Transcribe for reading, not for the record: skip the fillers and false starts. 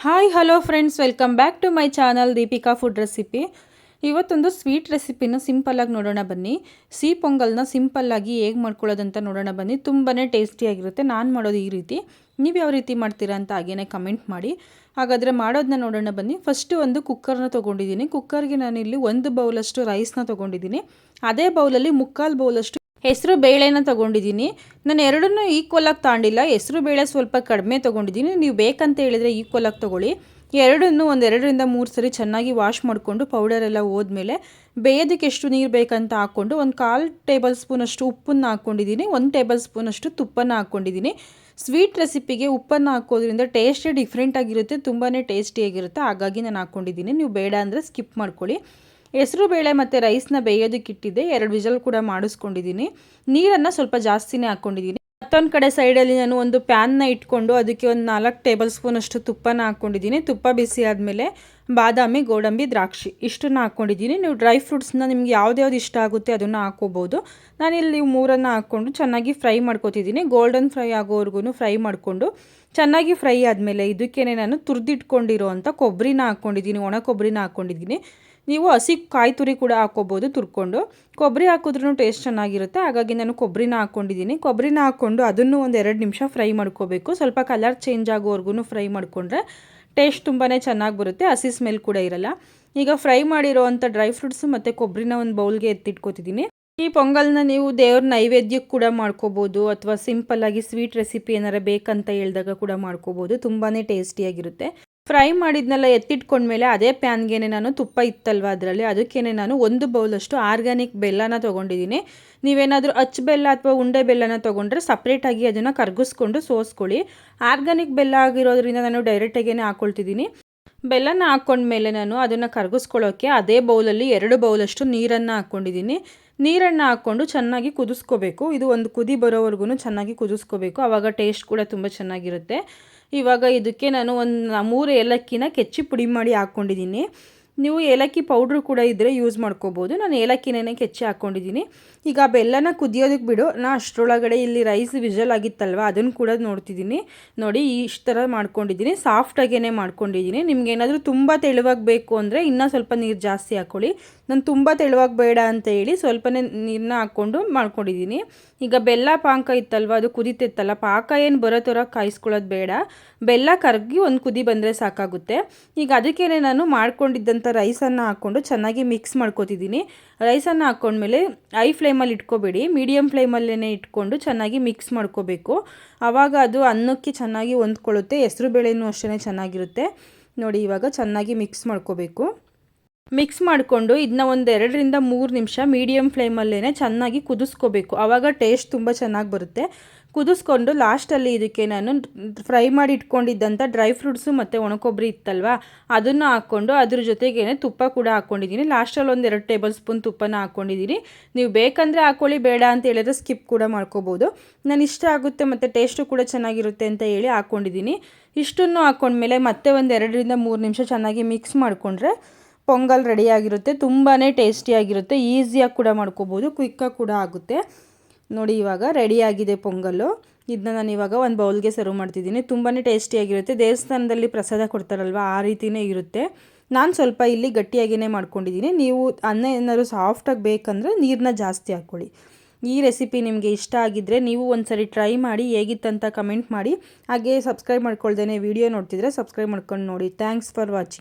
Hi hello friends, welcome back to my channel Deepika food recipe. ಇವತ್ತೊಂದು sweet ರೆಸಿಪಿನ ಸಿಂಪಲ್ಲಾಗಿ ನೋಡೋಣ ಬನ್ನಿ. ಸಿಹಿ ಪೊಂಗಲ್ನ ಸಿಂಪಲ್ಲಾಗಿ ಹೇಗೆ ಮಾಡ್ಕೊಳ್ಳೋದಂತ ನೋಡೋಣ ಬನ್ನಿ. ತುಂಬಾ ಟೇಸ್ಟಿಯಾಗಿರುತ್ತೆ. ನಾನು ಮಾಡೋದು ಈ ರೀತಿ, ನೀವು ಯಾವ ರೀತಿ ಮಾಡ್ತೀರಾ ಅಂತ ಹಾಗೇನೆ ಕಮೆಂಟ್ ಮಾಡಿ. ಹಾಗಾದರೆ ಮಾಡೋದನ್ನ ನೋಡೋಣ ಬನ್ನಿ. ಫಸ್ಟು ಒಂದು ಕುಕ್ಕರ್ನ ತೊಗೊಂಡಿದ್ದೀನಿ. ಕುಕ್ಕರ್ಗೆ ನಾನಿಲ್ಲಿ 1 ಬೌಲಷ್ಟು ರೈಸ್ನ ತೊಗೊಂಡಿದ್ದೀನಿ. ಅದೇ ಬೌಲಲ್ಲಿ 3/4 ಬೌಲಷ್ಟು ಹೆಸರು ಬೇಳೆನ ತೊಗೊಂಡಿದ್ದೀನಿ. ನಾನು ಎರಡನ್ನೂ ಈಕ್ವಲಾಗಿ ತಗೊಂಡಿಲ್ಲ. ಹೆಸರು ಬೇಳೆ ಸ್ವಲ್ಪ ಕಡಿಮೆ ತೊಗೊಂಡಿದ್ದೀನಿ. ನೀವು ಬೇಕಂತ ಹೇಳಿದರೆ ಈಕ್ವಲಾಗಿ ತೊಗೊಳ್ಳಿ. ಎರಡನ್ನೂ 2-3 ಸರಿ ಚೆನ್ನಾಗಿ ವಾಶ್ ಮಾಡಿಕೊಂಡು ಪೌಡರೆಲ್ಲ ಹೋದ್ಮೇಲೆ ಬೇಯೋದಕ್ಕೆ ಎಷ್ಟು ನೀರು ಬೇಕಂತ ಹಾಕ್ಕೊಂಡು 1/4 ಟೇಬಲ್ ಸ್ಪೂನಷ್ಟು ಉಪ್ಪನ್ನು ಹಾಕ್ಕೊಂಡಿದ್ದೀನಿ. 1 ಟೇಬಲ್ ಸ್ಪೂನಷ್ಟು ತುಪ್ಪನ ಹಾಕ್ಕೊಂಡಿದ್ದೀನಿ. ಸ್ವೀಟ್ ರೆಸಿಪಿಗೆ ಉಪ್ಪನ್ನು ಹಾಕೋದ್ರಿಂದ ಟೇಸ್ಟೇ ಡಿಫ್ರೆಂಟಾಗಿರುತ್ತೆ, ತುಂಬಾ ಟೇಸ್ಟಿಯಾಗಿರುತ್ತೆ. ಹಾಗಾಗಿ ನಾನು ಹಾಕ್ಕೊಂಡಿದ್ದೀನಿ. ನೀವು ಬೇಡ ಅಂದರೆ ಸ್ಕಿಪ್ ಮಾಡ್ಕೊಳ್ಳಿ. ಹೆಸರು ಬೇಳೆ ಮತ್ತು ರೈಸ್ನ ಬೇಯೋದಕ್ಕೆ ಇಟ್ಟಿದ್ದೆ. 2 ವಿಷಲ್ ಕೂಡ ಮಾಡಿಸ್ಕೊಂಡಿದ್ದೀನಿ. ನೀರನ್ನು ಸ್ವಲ್ಪ ಜಾಸ್ತಿನೇ ಹಾಕ್ಕೊಂಡಿದ್ದೀನಿ. ಮತ್ತೊಂದು ಕಡೆ ಸೈಡಲ್ಲಿ ನಾನು ಒಂದು ಪ್ಯಾನ್ನ ಇಟ್ಕೊಂಡು ಅದಕ್ಕೆ ಒಂದು 4 ಟೇಬಲ್ ಸ್ಪೂನಷ್ಟು ತುಪ್ಪನ ಹಾಕ್ಕೊಂಡಿದ್ದೀನಿ. ತುಪ್ಪ ಬಿಸಿ ಆದಮೇಲೆ ಬಾದಾಮಿ, ಗೋಡಂಬಿ, ದ್ರಾಕ್ಷಿ ಇಷ್ಟನ್ನು ಹಾಕ್ಕೊಂಡಿದ್ದೀನಿ. ನೀವು ಡ್ರೈ ಫ್ರೂಟ್ಸ್ನ ನಿಮ್ಗೆ ಯಾವ್ದು ಇಷ್ಟ ಆಗುತ್ತೆ ಅದನ್ನು ಹಾಕ್ಕೋಬೋದು. ನಾನಿಲ್ಲಿ 3 ಹಾಕ್ಕೊಂಡು ಚೆನ್ನಾಗಿ ಫ್ರೈ ಮಾಡ್ಕೊತಿದ್ದೀನಿ. ಗೋಲ್ಡನ್ ಫ್ರೈ ಆಗೋವರೆಗೂ ಫ್ರೈ ಮಾಡಿಕೊಂಡು ಚೆನ್ನಾಗಿ ಫ್ರೈ ಆದಮೇಲೆ ಇದಕ್ಕೇ ನಾನು ತುರಿದಿಟ್ಕೊಂಡಿರೋ ಅಂಥ ಕೊಬ್ಬರಿನ ಹಾಕ್ಕೊಂಡಿದ್ದೀನಿ. ಒಣ ಕೊಬ್ಬರಿನ ಹಾಕ್ಕೊಂಡಿದ್ದೀನಿ. ನೀವು ಹಸಿ ಕಾಯಿ ತುರಿ ಕೂಡ ಹಾಕ್ಕೋಬೋದು ತುರ್ಕೊಂಡು. ಕೊಬ್ಬರಿ ಹಾಕಿದ್ರೂ ಟೇಸ್ಟ್ ಚೆನ್ನಾಗಿರುತ್ತೆ. ಹಾಗಾಗಿ ನಾನು ಕೊಬ್ಬರಿನ ಹಾಕ್ಕೊಂಡಿದ್ದೀನಿ. ಕೊಬ್ಬರಿನ ಹಾಕ್ಕೊಂಡು ಅದನ್ನು ಒಂದು 2 ನಿಮಿಷ ಫ್ರೈ ಮಾಡ್ಕೋಬೇಕು. ಸ್ವಲ್ಪ ಕಲರ್ ಚೇಂಜ್ ಆಗೋವರೆಗೂ ಫ್ರೈ ಮಾಡಿಕೊಂಡ್ರೆ ಟೇಸ್ಟ್ ತುಂಬಾ ಚೆನ್ನಾಗಿ ಬರುತ್ತೆ. ಹಸಿ ಸ್ಮೆಲ್ ಕೂಡ ಇರಲ್ಲ. ಈಗ ಫ್ರೈ ಮಾಡಿರೋ ಅಂಥ ಡ್ರೈ ಫ್ರೂಟ್ಸು ಮತ್ತು ಕೊಬ್ಬರಿನ ಒಂದು ಬೌಲ್ಗೆ ಎತ್ತಿಟ್ಕೋತಿದ್ದೀನಿ. ಈ ಪೊಂಗಲ್ನ ನೀವು ದೇವ್ರ ನೈವೇದ್ಯಕ್ಕೆ ಕೂಡ ಮಾಡ್ಕೋಬೋದು, ಅಥವಾ ಸಿಂಪಲ್ಲಾಗಿ ಸ್ವೀಟ್ ರೆಸಿಪಿ ಏನಾರ ಬೇಕಂತ ಹೇಳಿದಾಗ ಕೂಡ ಮಾಡ್ಕೋಬೋದು. ತುಂಬಾ ಟೇಸ್ಟಿಯಾಗಿರುತ್ತೆ. ಫ್ರೈ ಮಾಡಿದ್ನೆಲ್ಲ ಎತ್ತಿಟ್ಕೊಂಡ್ಮೇಲೆ ಅದೇ ಪ್ಯಾನ್ಗೆ ನಾನು ತುಪ್ಪ ಇತ್ತಲ್ವ ಅದರಲ್ಲಿ, ಅದಕ್ಕೇ ನಾನು 1 ಬೌಲಷ್ಟು ಆರ್ಗ್ಯಾನಿಕ್ ಬೆಲ್ಲನ ತೊಗೊಂಡಿದ್ದೀನಿ. ನೀವೇನಾದರೂ ಅಚ್ಚು ಬೆಲ್ಲ ಅಥವಾ ಉಂಡೆ ಬೆಲ್ಲನ ತೊಗೊಂಡ್ರೆ ಸಪ್ರೇಟಾಗಿ ಅದನ್ನು ಕರಗಿಸ್ಕೊಂಡು ಸೋಸ್ಕೊಳ್ಳಿ. ಆರ್ಗ್ಯಾನಿಕ್ ಬೆಲ್ಲ ಆಗಿರೋದ್ರಿಂದ ನಾನು ಡೈರೆಕ್ಟಾಗೇ ಹಾಕ್ಕೊಳ್ತಿದ್ದೀನಿ. ಬೆಲ್ಲನ ಹಾಕ್ಕೊಂಡ್ಮೇಲೆ ನಾನು ಅದನ್ನು ಕರಗಿಸ್ಕೊಳ್ಳೋಕ್ಕೆ ಅದೇ ಬೌಲಲ್ಲಿ 2 ಬೌಲಷ್ಟು ನೀರನ್ನು ಹಾಕ್ಕೊಂಡಿದ್ದೀನಿ. ನೀರನ್ನು ಹಾಕ್ಕೊಂಡು ಚೆನ್ನಾಗಿ ಕುದಿಸ್ಕೋಬೇಕು. ಇದು ಒಂದು ಕುದಿ ಬರೋವರೆಗೂ ಚೆನ್ನಾಗಿ ಕುದಿಸ್ಕೋಬೇಕು. ಆವಾಗ ಟೇಸ್ಟ್ ಕೂಡ ತುಂಬ ಚೆನ್ನಾಗಿರುತ್ತೆ. ಇವಾಗ ಇದಕ್ಕೆ ನಾನು ಒಂದು 3 ಏಲಕ್ಕಿನ ಕೆಚ್ಚಿ ಪುಡಿ ಮಾಡಿ ಹಾಕ್ಕೊಂಡಿದ್ದೀನಿ. ನೀವು ಏಲಕ್ಕಿ ಪೌಡ್ರು ಕೂಡ ಇದ್ದರೆ ಯೂಸ್ ಮಾಡ್ಕೋಬೋದು. ನಾನು ಏಲಕ್ಕಿನೇ ಕೆಚ್ಚಿ ಹಾಕ್ಕೊಂಡಿದ್ದೀನಿ. ಈಗ ಬೆಲ್ಲನ ಕುದಿಯೋದಕ್ಕೆ ಬಿಡು. ಅಷ್ಟರೊಳಗಡೆ ಇಲ್ಲಿ ರೈಸ್ ವಿಷಲ್ ಆಗಿತ್ತಲ್ವ ಅದನ್ನು ಕೂಡ ನೋಡ್ತಿದ್ದೀನಿ. ನೋಡಿ ಇಷ್ಟು ಥರ ಮಾಡ್ಕೊಂಡಿದ್ದೀನಿ. ಸಾಫ್ಟಾಗೇ ಮಾಡ್ಕೊಂಡಿದ್ದೀನಿ. ನಿಮ್ಗೇನಾದರೂ ತುಂಬ ತೆಳುವಾಗಿ ಬೇಕು ಅಂದರೆ ಇನ್ನೂ ಸ್ವಲ್ಪ ನೀರು ಜಾಸ್ತಿ ಹಾಕ್ಕೊಳ್ಳಿ. ನಾನು ತುಂಬ ತೆಳುವಾಗಿ ಬೇಡ ಅಂತ ಹೇಳಿ ಸ್ವಲ್ಪನೇ ನೀರನ್ನ ಹಾಕ್ಕೊಂಡು ಮಾಡ್ಕೊಂಡಿದ್ದೀನಿ. ಈಗ ಬೆಲ್ಲ ಪಾಕ ಇತ್ತಲ್ವ ಅದು ಕುದೀತಿತ್ತಲ್ಲ, ಪಾಕ ಏನು ಬರೋ ಥರ ಕಾಯಿಸ್ಕೊಳ್ಳೋದು ಬೇಡ. ಬೆಲ್ಲ ಕರಗಿ ಒಂದು ಕುದಿ ಬಂದರೆ ಸಾಕಾಗುತ್ತೆ. ಈಗ ಅದಕ್ಕೇ ನಾನು ಮಾಡ್ಕೊಂಡಿದ್ದಂಥ ರೈಸನ್ನು ಹಾಕ್ಕೊಂಡು ಚೆನ್ನಾಗಿ ಮಿಕ್ಸ್ ಮಾಡ್ಕೊತಿದ್ದೀನಿ. ರೈಸನ್ನು ಹಾಕ್ಕೊಂಡ್ಮೇಲೆ ಐ ಫ್ಲೇಮಲ್ಲಿ ಇಟ್ಕೋಬೇಡಿ, ಮೀಡಿಯಮ್ ಫ್ಲೇಮಲ್ಲೇ ಇಟ್ಕೊಂಡು ಚೆನ್ನಾಗಿ ಮಿಕ್ಸ್ ಮಾಡ್ಕೋಬೇಕು. ಆವಾಗ ಅದು ಅನ್ನಕ್ಕೆ ಚೆನ್ನಾಗಿ ಹೊಂದ್ಕೊಳ್ಳುತ್ತೆ. ಹೆಸರು ಬೇಳೆನೂ ಅಷ್ಟೇ ಚೆನ್ನಾಗಿರುತ್ತೆ. ನೋಡಿ ಇವಾಗ ಚೆನ್ನಾಗಿ ಮಿಕ್ಸ್ ಮಾಡ್ಕೋಬೇಕು. ಮಿಕ್ಸ್ ಮಾಡಿಕೊಂಡು ಇದನ್ನ ಒಂದು 2-3 ನಿಮಿಷ ಮೀಡಿಯಮ್ ಫ್ಲೇಮಲ್ಲೇ ಚೆನ್ನಾಗಿ ಕುದಿಸ್ಕೋಬೇಕು. ಆವಾಗ ಟೇಸ್ಟ್ ತುಂಬ ಚೆನ್ನಾಗಿ ಬರುತ್ತೆ. ಕುದಿಸ್ಕೊಂಡು ಲಾಸ್ಟಲ್ಲಿ ಇದಕ್ಕೆ ನಾನು ಫ್ರೈ ಮಾಡಿ ಇಟ್ಕೊಂಡಿದ್ದಂಥ ಡ್ರೈ ಫ್ರೂಟ್ಸು ಮತ್ತು ಒಣಕೊಬ್ಬರಿ ಇತ್ತಲ್ವ ಅದನ್ನು ಹಾಕ್ಕೊಂಡು ಅದ್ರ ಜೊತೆಗೇ ತುಪ್ಪ ಕೂಡ ಹಾಕ್ಕೊಂಡಿದ್ದೀನಿ. ಲಾಸ್ಟಲ್ಲಿ ಒಂದು 2 ಟೇಬಲ್ ಸ್ಪೂನ್ ತುಪ್ಪನ ಹಾಕ್ಕೊಂಡಿದ್ದೀನಿ. ನೀವು ಬೇಕಂದರೆ ಹಾಕ್ಕೊಳ್ಳಿ, ಬೇಡ ಅಂತ ಹೇಳಿದ್ರೆ ಸ್ಕಿಪ್ ಕೂಡ ಮಾಡ್ಕೋಬೋದು. ನಾನು ಇಷ್ಟ ಆಗುತ್ತೆ ಮತ್ತು ಟೇಸ್ಟು ಕೂಡ ಚೆನ್ನಾಗಿರುತ್ತೆ ಅಂತ ಹೇಳಿ ಹಾಕ್ಕೊಂಡಿದ್ದೀನಿ. ಇಷ್ಟನ್ನು ಹಾಕ್ಕೊಂಡ್ಮೇಲೆ ಮತ್ತೆ ಒಂದು 2-3 ನಿಮಿಷ ಚೆನ್ನಾಗಿ ಮಿಕ್ಸ್ ಮಾಡಿಕೊಂಡ್ರೆ ಪೊಂಗಲ್ ರೆಡಿಯಾಗಿರುತ್ತೆ. ತುಂಬಾ ಟೇಸ್ಟಿಯಾಗಿರುತ್ತೆ. ಈಸಿಯಾಗಿ ಕೂಡ ಮಾಡ್ಕೋಬೋದು, ಕ್ವಿಕ್ಕಾಗಿ ಕೂಡ ಆಗುತ್ತೆ. ನೋಡಿ ಇವಾಗ ರೆಡಿಯಾಗಿದೆ ಪೊಂಗಲ್ಲು. ಇದನ್ನ ನಾನು ಇವಾಗ ಒಂದು ಬೌಲ್ಗೆ ಸರ್ವ್ ಮಾಡ್ತಿದ್ದೀನಿ. ತುಂಬಾ ಟೇಸ್ಟಿಯಾಗಿರುತ್ತೆ. ದೇವಸ್ಥಾನದಲ್ಲಿ ಪ್ರಸಾದ ಕೊಡ್ತಾರಲ್ವ ಆ ರೀತಿಯೇ ಇರುತ್ತೆ. ನಾನು ಸ್ವಲ್ಪ ಇಲ್ಲಿ ಗಟ್ಟಿಯಾಗಿಯೇ ಮಾಡ್ಕೊಂಡಿದ್ದೀನಿ. ನೀವು ಅನ್ನ ಏನಾದರೂ ಸಾಫ್ಟಾಗಿ ಬೇಕಂದರೆ ನೀರನ್ನ ಜಾಸ್ತಿ ಹಾಕ್ಕೊಳ್ಳಿ. ಈ ರೆಸಿಪಿ ನಿಮಗೆ ಇಷ್ಟ ಆಗಿದ್ದರೆ ನೀವು ಒಂದು ಸರಿ ಟ್ರೈ ಮಾಡಿ, ಹೇಗಿತ್ತಂತ ಕಮೆಂಟ್ ಮಾಡಿ. ಹಾಗೆ ಸಬ್ಸ್ಕ್ರೈಬ್ ಮಾಡ್ಕೊಳ್ದೇ ವಿಡಿಯೋ ನೋಡ್ತಿದ್ರೆ ಸಬ್ಸ್ಕ್ರೈಬ್ ಮಾಡ್ಕೊಂಡು ನೋಡಿ. Thanks for watching.